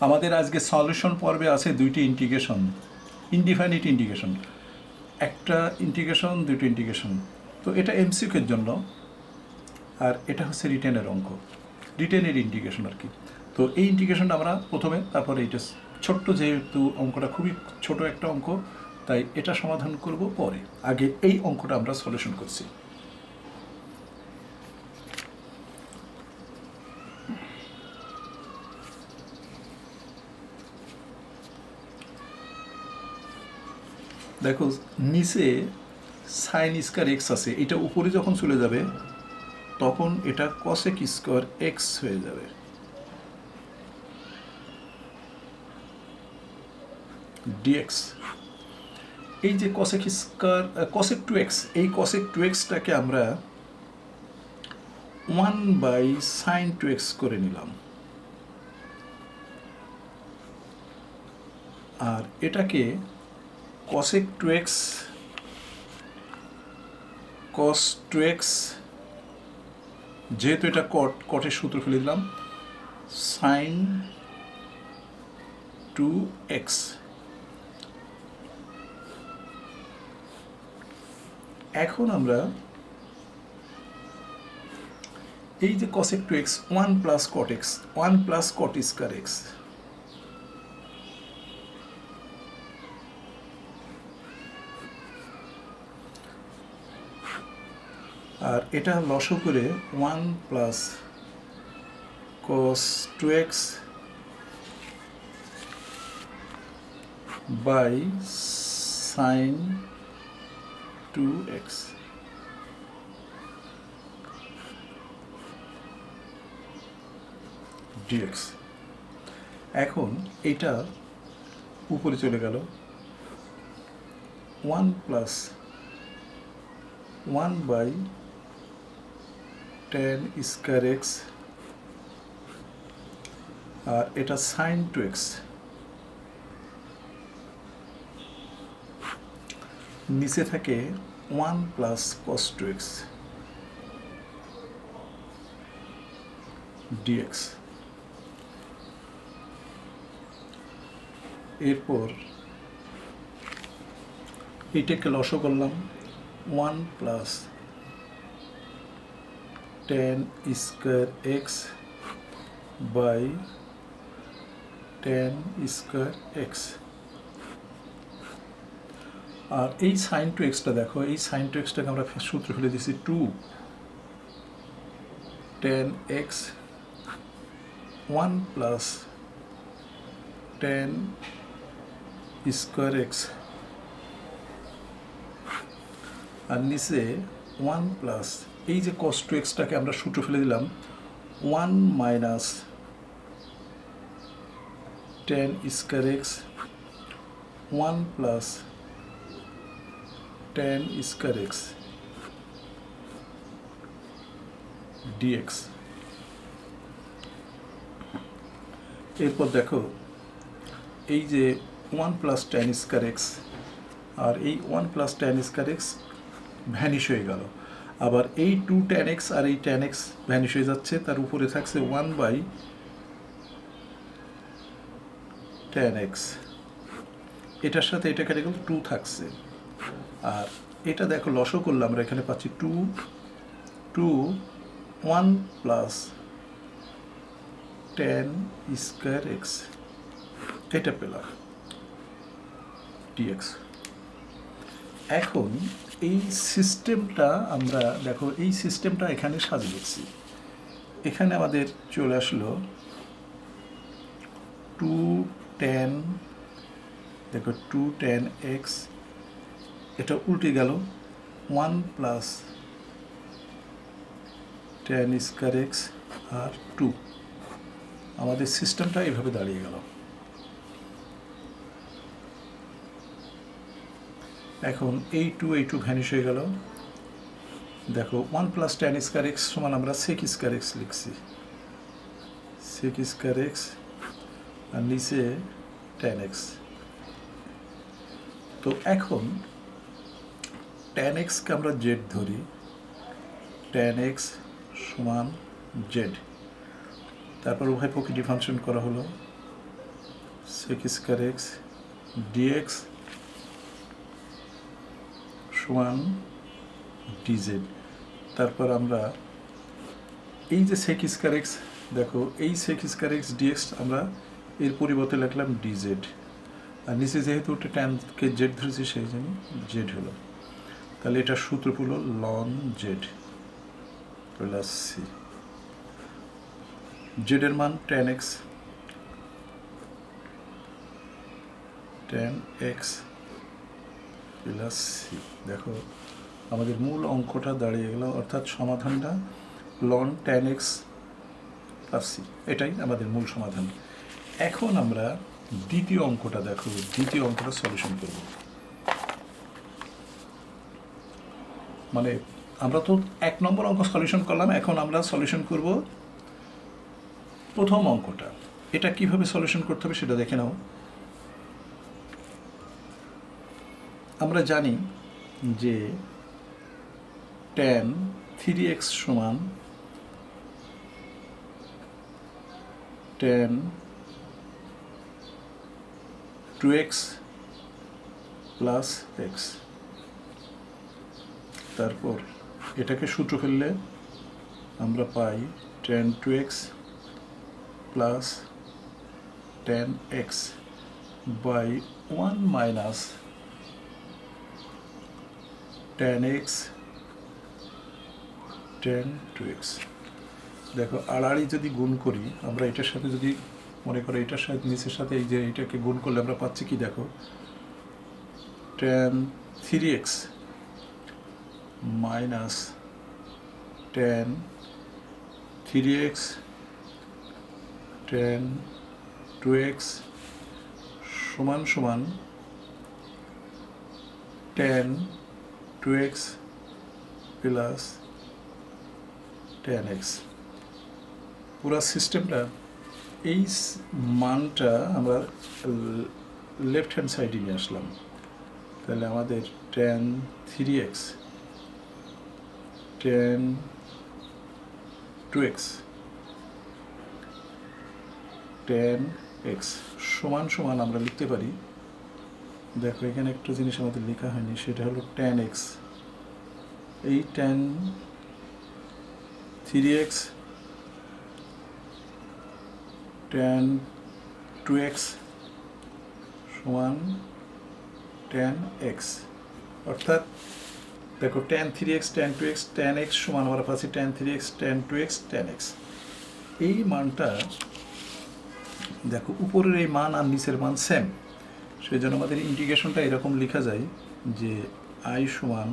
আমাদের আজকে সলিউশন পর্বে আছে দুইটি ইন্টিগ্রেশন, ইনডিফাইনিট ইন্টিগ্রেশন, একটা ইন্টিগ্রেশন দুইটি ইন্টিগ্রেশন। তো এটা এমসিকিউর জন্য, আর এটা হচ্ছে রিটেনের অঙ্ক, রিটেনের ইন্টিগ্রেশন আর কি। তো এই ইন্টিগ্রেশনটা আমরা প্রথমে, তারপরে এটা ছোট্ট, যেহেতু অঙ্কটা খুবই ছোট একটা অঙ্ক, তাই এটা সমাধান করব পরে। আগে এই অঙ্কটা আমরা সলিউশন করছি। দেখো নিচে সাইন স্কয়ার এক্স আছে, এটা উপরে যখন চলে যাবে তখন এটা কসেক স্কয়ার এক্স হয়ে যাবে। ডিএক্স, এই যে cosec square, cosec two x, এই কসেক টু এক্সটাকে আমরা 1/sin 2x করে নিলাম, আর এটাকে cosec 2x cos 2x, যেহেতু এটা কটের সূত্র ফেলে দিলাম, sin 2x। এখন আমরা এই যে cosec 2x 1 plus cot x, 1 plus cot square x, আর এটা লসও করে 1 plus cos 2x by sin 2x। dx। এখন এটা উপরে চলে গেল, 1 প্লাস 1/tan স্কয়ার এক্স, আর এটা sin 2x, নিচে থাকে 1 প্লাস cos 2x dx। এরপর এটাকে লসও করলাম, 1 plus tan square x by tan square x, আর এই সাইন টু এক্সটা দেখো, এই সাইন টু এক্সটাকে আমরা সূত্র ফেলে দিয়েছি 2 tan x 1 plus tan square x, আর নিচে 1 প্লাস এই যে cos 2xটাকে আমরা সূত্র ফেলে দিলাম 1 minus tan square x 1 plus tan square x dx। এরপর দেখো এই যে 1 প্লাস tan স্কয়ার এক্স আর এই 1 plus tan square x vanish হয়ে গেল, আবার এই 2 tan x আর এই tan x ভ্যানিশ হয়ে যাচ্ছে, তার উপরে থাকছে 1/tan x, এটার সাথে এটা কেটে গেল 2 থাকছে, আর এটা দেখো লসও করলে আমরা এখানে পাচ্ছি 1 প্লাস tan স্কয়ার এক্স, এটা পেলাম dx। এখন এই সিস্টেমটা আমরা দেখো, এই সিস্টেমটা এখানে সাজিয়ে লিখছি, এখানে আমাদের চলে আসলো 2tan, দেখো 2tan x, এটা উল্টে গেল 1 প্লাস tan স্কয়ার এক্স আর 2, আমাদের সিস্টেমটা এইভাবে দাঁড়িয়ে গেল। এখন এই 2 ভ্যানিশ হয়ে গেল, দেখো 1 প্লাস tan স্কয়ার এক্স সমান আমরা sec স্কয়ার এক্স লিখছি, sec স্কয়ার এক্স, আর নিচে tan x। তো এখন tan x কে আমরা z ধরি, tan x সমান z, তারপর উভয় পক্ষে ডিফারেন্সিয়েট করা হলো sec স্কয়ার x dx সমান dz। তারপর আমরা এই যে sec স্কয়ার x, দেখো এই sec স্কয়ার x dx আমরা এর পরিবর্তে লিখলাম dz, আর নিচে যেহেতু ওটা ট্যানকে জেড ধরেছি সেই জন্য জেড হলো। তাহলে এটা সূত্র হলো লন জেড প্লাস সি। জেডের মান tan x প্লাস সি। দেখো আমাদের মূল অঙ্কটা দাঁড়িয়ে গেল, অর্থাৎ সমাধানটা লন tan x প্লাস সি, এটাই আমাদের মূল সমাধান। এখন আমরা দ্বিতীয় অঙ্কটা দেখো, দ্বিতীয় অঙ্কটা সলিউশন করব। মানে আমরা তো 1 নম্বর অঙ্ক সলিউশন করলাম, এখন আমরা সলিউশন করব প্রথম অঙ্কটা। এটা কিভাবে সলিউশন করতে হবে সেটা দেখে নাও। আমরা জানি যে tan 3x সমান tan 2x প্লাস x। তারপর এটাকে সূত্র ফেললে আমরা পাই tan 2x plus tan x by 1 minus tan x tan 2x। দেখো আড়াআড়ি যদি গুণ করি আমরা, এটার সাথে যদি মনে করো এটার সাথে নিচের সাথে এই যে এটাকে গুণ করলে আমরা পাচ্ছি কি, দেখো tan 3x minus tan 3x tan 2x সমান সমান tan 2x plus tan x। পুরো সিস্টেমটা এই মানটা আমরা লেফট হ্যান্ড সাইডে নিয়ে আসলাম। তাহলে আমাদের tan 3x tan 2x tan x সমান সমান আমরা লিখতে পারি, দেখো এখানে একটা জিনিস আমাদের লেখা হয়নি, সেটা হলো tan x। এই tan 3x tan 2x সমান tan x, অর্থাৎ দেখো tan 3x tan 2x tan x সমান আমরা পাচ্ছি tan 3x tan 2x tan x। এই মানটা দেখো উপরের এই মান আর নিচের মান সেম, সেই জন্য আমাদের ইন্টিগ্রেশনটা এরকম লেখা যায় যে i সমান,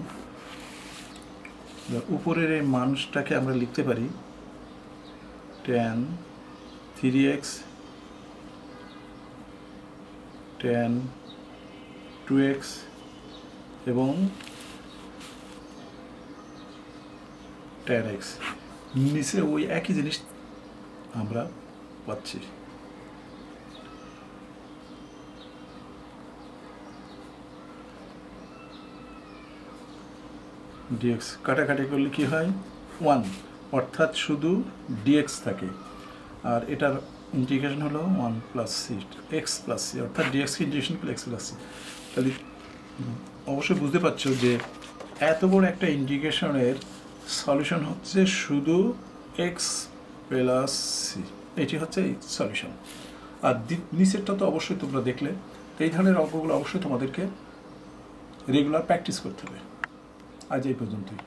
উপরের এই মানটাকে আমরা লিখতে পারি tan 3x tan 2x এবং tan x। নিচে ওই একই জিনিস আমরা পাচ্ছি। dx কাটাকাটি করলে কি হয় 1, অর্থাৎ শুধু dx থাকে, আর এটার ইন্টিগ্রেশন হলো 1 plus C x plus C, অর্থাৎ dx কে ইন্টিগ্রেশন করলে x প্লাস সি। তাহলে অবশ্যই বুঝতে পারছো যে এত বড় একটা ইন্টিগ্রেশনের সলিউশন হচ্ছে শুধু x প্লাস সি, এটি হচ্ছে সলিউশন। আর নিচেরটা তো অবশ্যই তোমরা দেখলে, এই ধরনের অঙ্কগুলো অবশ্যই তোমাদেরকে রেগুলার প্র্যাকটিস করতে হবে। আজ এই পর্যন্তই।